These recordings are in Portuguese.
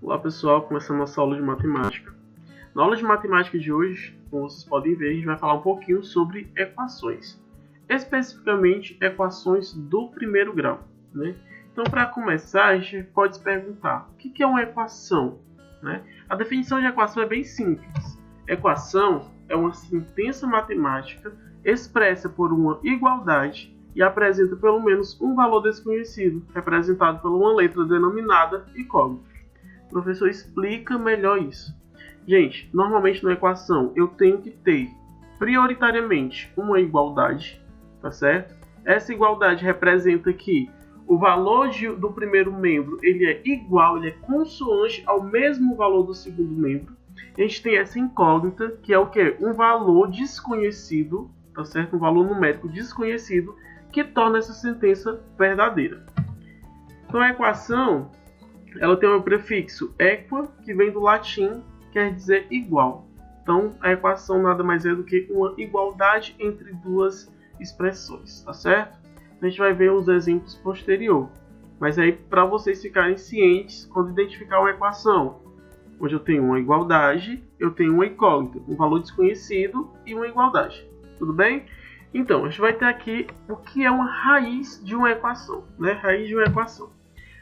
Olá pessoal, começando a nossa aula de matemática. Na aula de matemática de hoje, como vocês podem ver, a gente vai falar um pouquinho sobre equações. Especificamente, equações do primeiro grau, né? Então, para começar, a gente pode se perguntar, o que é uma equação? Né? A definição de equação é bem simples. Equação é uma sentença matemática expressa por uma igualdade e apresenta pelo menos um valor desconhecido, representado por uma letra denominada incógnita. O professor explica melhor isso. Gente, normalmente na equação eu tenho que ter prioritariamente uma igualdade, tá certo? Essa igualdade representa que o valor do primeiro membro ele é igual, ele é consoante ao mesmo valor do segundo membro. A gente tem essa incógnita, que é o quê? Um valor desconhecido, tá certo? Um valor numérico desconhecido que torna essa sentença verdadeira. Então a equação ela tem o prefixo equa, que vem do latim, quer dizer igual. Então, a equação nada mais é do que uma igualdade entre duas expressões, tá certo? A gente vai ver os exemplos posterior. Mas aí, para vocês ficarem cientes, quando identificar uma equação, onde eu tenho uma igualdade, eu tenho uma incógnita, um valor desconhecido e uma igualdade. Tudo bem? Então, a gente vai ter aqui o que é uma raiz de uma equação, né? Raiz de uma equação.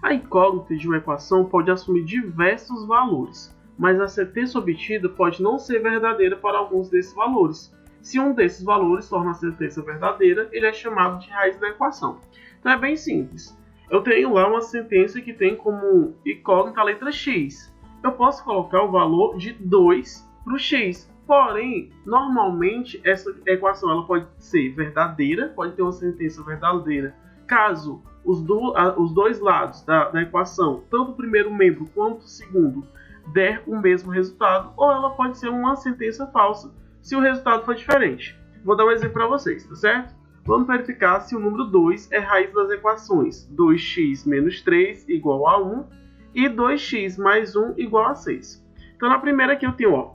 A incógnita de uma equação pode assumir diversos valores, mas a sentença obtida pode não ser verdadeira para alguns desses valores. Se um desses valores torna a sentença verdadeira, ele é chamado de raiz da equação. Então é bem simples. Eu tenho lá uma sentença que tem como incógnita a letra x. Eu posso colocar o valor de 2 para o x. Porém, normalmente essa equação ela pode ser verdadeira, pode ter uma sentença verdadeira, caso os dois lados da equação, tanto o primeiro membro quanto o segundo, der o mesmo resultado, ou ela pode ser uma sentença falsa se o resultado for diferente. Vou dar um exemplo para vocês, tá certo? Vamos verificar se o número 2 é raiz das equações 2x menos 3 igual a 1 e 2x mais 1 igual a 6. Então na primeira aqui eu tenho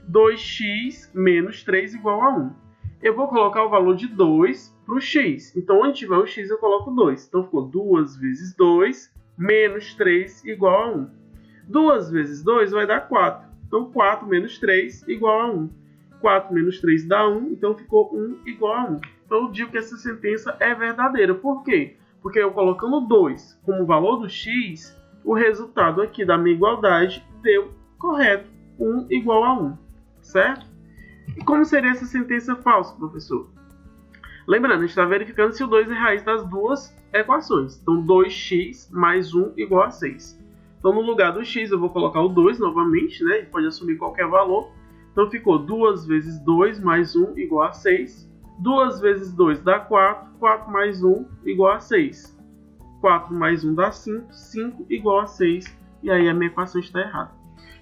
2x menos 3 igual a 1. Eu vou colocar o valor de 2 para o x. Então, onde tiver o x, eu coloco 2. Então, ficou 2 vezes 2 menos 3 igual a 1. 2 vezes 2 vai dar 4. Então, 4 menos 3 igual a 1. 4 menos 3 dá 1. Então, ficou 1 igual a 1. Então, eu digo que essa sentença é verdadeira. Por quê? Porque eu colocando 2 como valor do x, o resultado aqui da minha igualdade deu correto. 1 igual a 1. Certo? E como seria essa sentença falsa, professor? Lembrando, a gente está verificando se o 2 é raiz das duas equações. Então, 2x mais 1 igual a 6. Então, no lugar do x, eu vou colocar o 2 novamente, né? A gente pode assumir qualquer valor. Então, ficou 2 vezes 2 mais 1 igual a 6. 2 vezes 2 dá 4. 4 mais 1 igual a 6. 4 mais 1 dá 5. 5 igual a 6. E aí, a minha equação está errada.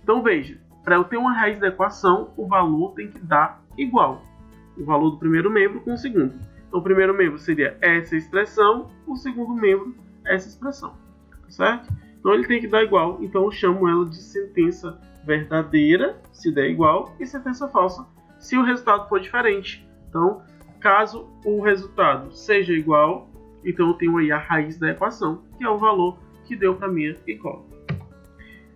Então, veja. Para eu ter uma raiz da equação, o valor tem que dar igual. O valor do primeiro membro com o segundo. Então, o primeiro membro seria essa expressão, o segundo membro, essa expressão. Certo? Então, ele tem que dar igual. Então, eu chamo ela de sentença verdadeira, se der igual, e sentença falsa, se o resultado for diferente. Então, caso o resultado seja igual, então eu tenho aí a raiz da equação, que é o valor que deu para a minha incógnita.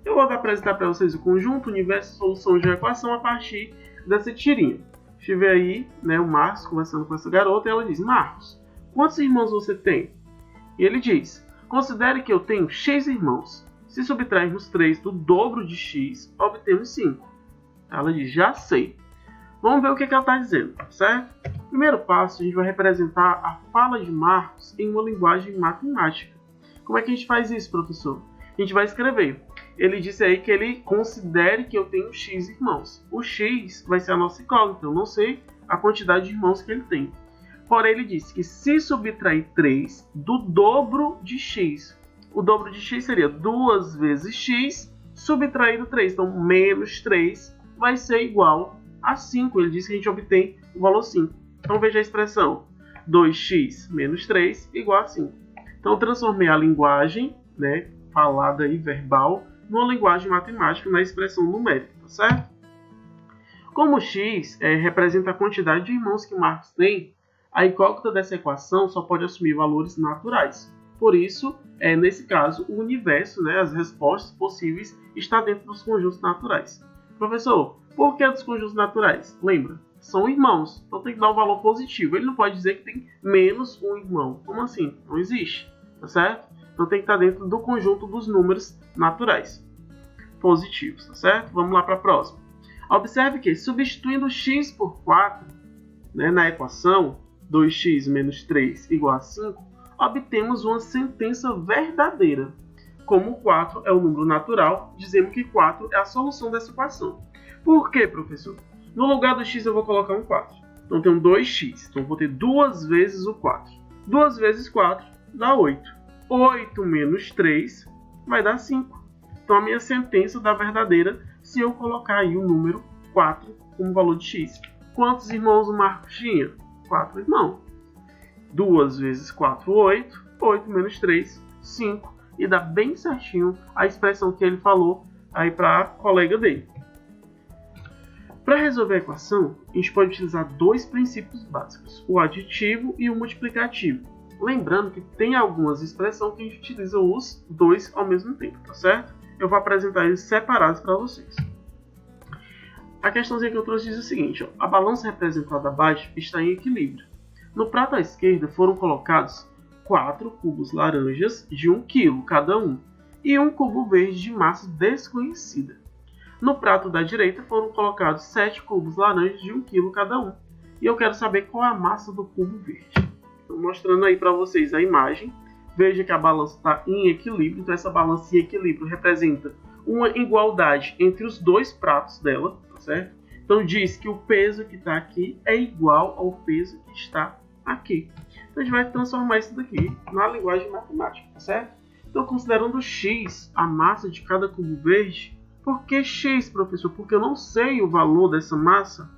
Eu vou apresentar para vocês o conjunto, universo, solução de uma equação a partir dessa tirinha. Estive aí, né, o Marcos conversando com essa garota e ela diz: Marcos, quantos irmãos você tem? E ele diz: considere que eu tenho x irmãos. Se subtrairmos 3 do dobro de x, obtemos 5. Ela diz: já sei. Vamos ver o que ela está dizendo, certo? Primeiro passo, a gente vai representar a fala de Marcos em uma linguagem matemática. Como é que a gente faz isso, professor? A gente vai escrever. Ele disse aí que ele considere que eu tenho x irmãos. O x vai ser a nossa incógnita. Eu não sei a quantidade de irmãos que ele tem. Porém, ele disse que se subtrair 3 do dobro de x, o dobro de x seria 2 vezes x subtraído 3. Então, menos 3 vai ser igual a 5. Ele disse que a gente obtém o valor 5. Então, veja a expressão. 2x menos 3 igual a 5. Então, eu transformei a linguagem, né, falada e verbal, numa linguagem matemática, na expressão numérica, tá certo? Como x representa a quantidade de irmãos que Marcos tem, a incógnita dessa equação só pode assumir valores naturais. Por isso, nesse caso, o universo, né, as respostas possíveis, está dentro dos conjuntos naturais. Professor, por que dos conjuntos naturais? Lembra, são irmãos, então tem que dar um valor positivo. Ele não pode dizer que tem menos um irmão. Como assim? Não existe, tá certo? Então tem que estar dentro do conjunto dos números naturais positivos, tá certo? Vamos lá para a próxima. Observe que, substituindo x por 4, né, na equação 2x menos 3 igual a 5, obtemos uma sentença verdadeira. Como 4 é o número natural, dizemos que 4 é a solução dessa equação. Por quê, professor? No lugar do x eu vou colocar um 4. Então tenho 2x, então vou ter 2 vezes o 4. 2 vezes 4 dá 8. 8 menos 3 vai dar 5. Então a minha sentença dá verdadeira se eu colocar aí o número 4 como valor de x. Quantos irmãos o Marcos tinha? 4 irmãos. 2 vezes 4, 8. 8 menos 3, 5. E dá bem certinho a expressão que ele falou aí para a colega dele. Para resolver a equação, a gente pode utilizar dois princípios básicos, o aditivo e o multiplicativo. Lembrando que tem algumas expressões que a gente utiliza os dois ao mesmo tempo, tá certo? Eu vou apresentar eles separados para vocês. A questãozinha que eu trouxe diz o seguinte, ó, a balança representada abaixo está em equilíbrio. No prato à esquerda foram colocados 4 cubos laranjas de 1 kg cada um e 1 cubo verde de massa desconhecida. No prato da direita foram colocados 7 cubos laranjas de 1 kg cada um. E eu quero saber qual é a massa do cubo verde. Estou mostrando aí para vocês a imagem. Veja que a balança está em equilíbrio. Então essa balança em equilíbrio representa uma igualdade entre os dois pratos dela, tá certo? Então diz que o peso que está aqui é igual ao peso que está aqui. Então a gente vai transformar isso daqui na linguagem matemática, tá certo? Então considerando x, a massa de cada cubo verde. Por que x, professor? Porque eu não sei o valor dessa massa.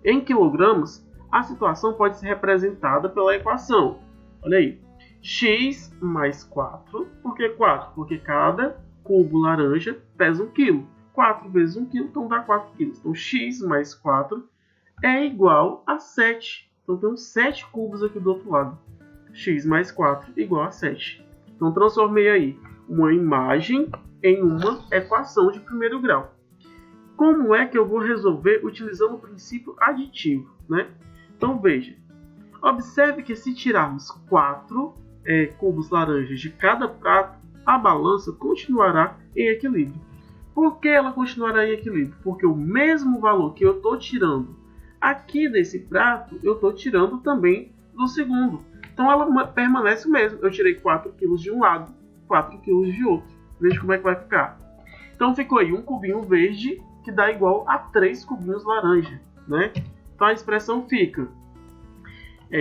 Em quilogramas, a situação pode ser representada pela equação. Olha aí. X mais 4. Por que 4? Porque cada cubo laranja pesa 1 kg. 4 vezes 1 kg, então dá 4 kg. Então x mais 4 é igual a 7. Então tem 7 cubos aqui do outro lado. X mais 4 igual a 7. Então transformei aí uma imagem em uma equação de primeiro grau. Como é que eu vou resolver utilizando o princípio aditivo, né? Então veja, observe que se tirarmos 4 cubos laranjas de cada prato, a balança continuará em equilíbrio. Por que ela continuará em equilíbrio? Porque o mesmo valor que eu estou tirando aqui desse prato, eu estou tirando também do segundo. Então ela permanece o mesmo. Eu tirei 4 kg de um lado, 4 kg de outro. Veja como é que vai ficar. Então ficou aí um cubinho verde que dá igual a 3 cubinhos laranja, né? Então a expressão fica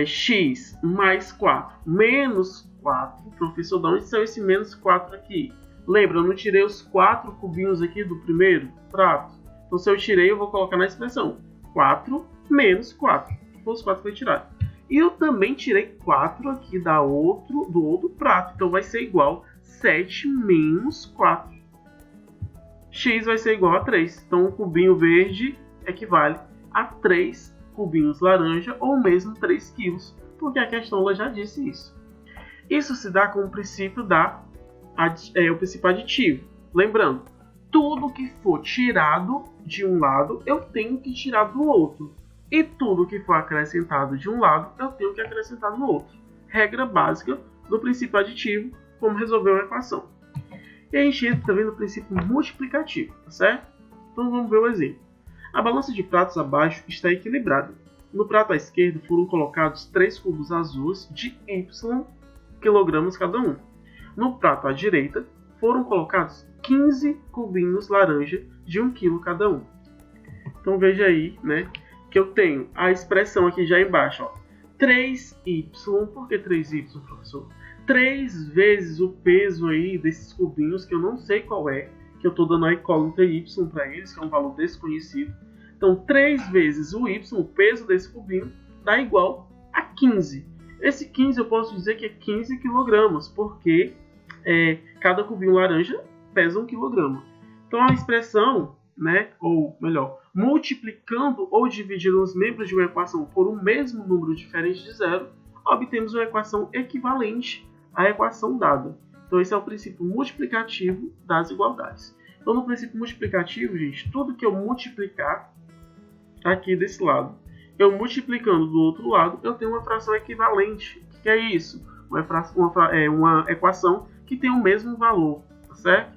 x mais 4 menos 4. Professor, de onde saiu esse menos 4 aqui? Lembra, eu não tirei os 4 cubinhos aqui do primeiro prato. Então se eu tirei, eu vou colocar na expressão 4 menos 4. Os 4 foi tirado. E eu também tirei 4 aqui do outro prato. Então vai ser igual 7 menos 4. X vai ser igual a 3. Então, um cubinho verde equivale a 3 cubinhos laranja, ou mesmo 3 quilos, porque a questão ela já disse isso. Isso se dá com o princípio, o princípio aditivo. Lembrando, tudo que for tirado de um lado, eu tenho que tirar do outro. E tudo que for acrescentado de um lado, eu tenho que acrescentar no outro. Regra básica do princípio aditivo, como resolver uma equação. E a gente entra também no princípio multiplicativo, tá certo? Então vamos ver o exemplo. A balança de pratos abaixo está equilibrada. No prato à esquerda foram colocados 3 cubos azuis de y kg cada um. No prato à direita foram colocados 15 cubinhos laranja de 1 kg cada um. Então veja aí, né, que eu tenho a expressão aqui já embaixo, ó, 3y. Por que 3y, professor? 3 vezes o peso aí desses cubinhos, que eu não sei qual é, que eu estou dando a incógnita y para eles, que é um valor desconhecido. Então, 3 vezes o y, o peso desse cubinho, dá igual a 15. Esse 15 eu posso dizer que é 15 kg, porque cada cubinho laranja pesa 1 kg. Então, a expressão, né, ou melhor, multiplicando ou dividindo os membros de uma equação por um mesmo número diferente de zero, obtemos uma equação equivalente a equação dada. Então esse é o princípio multiplicativo das igualdades. Então no princípio multiplicativo, gente, tudo que eu multiplicar aqui desse lado, eu multiplicando do outro lado, eu tenho uma fração equivalente. O que é isso? Uma equação que tem o mesmo valor, tá certo?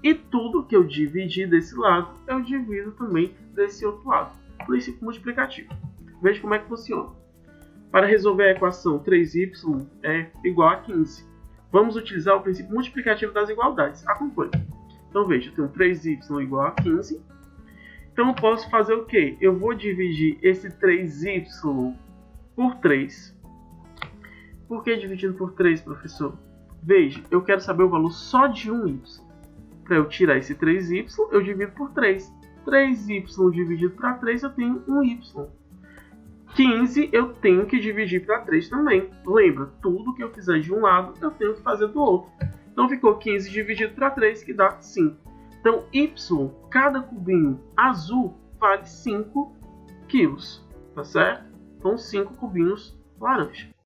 E tudo que eu dividir desse lado, eu divido também desse outro lado. Princípio multiplicativo. Veja como é que funciona. Para resolver a equação 3y é igual a 15, vamos utilizar o princípio multiplicativo das igualdades. Acompanhe. Então veja, eu tenho 3y igual a 15. Então eu posso fazer o quê? Eu vou dividir esse 3y por 3. Por que dividindo por 3, professor? Veja, eu quero saber o valor só de um y. Para eu tirar esse 3y, eu divido por 3. 3y dividido para 3, eu tenho 1y. 15 eu tenho que dividir para 3 também. Lembra, tudo que eu fizer de um lado, eu tenho que fazer do outro. Então ficou 15 dividido para 3, que dá 5. Então, y, cada cubinho azul, vale 5 quilos. Tá certo? Então, 5 cubinhos laranja.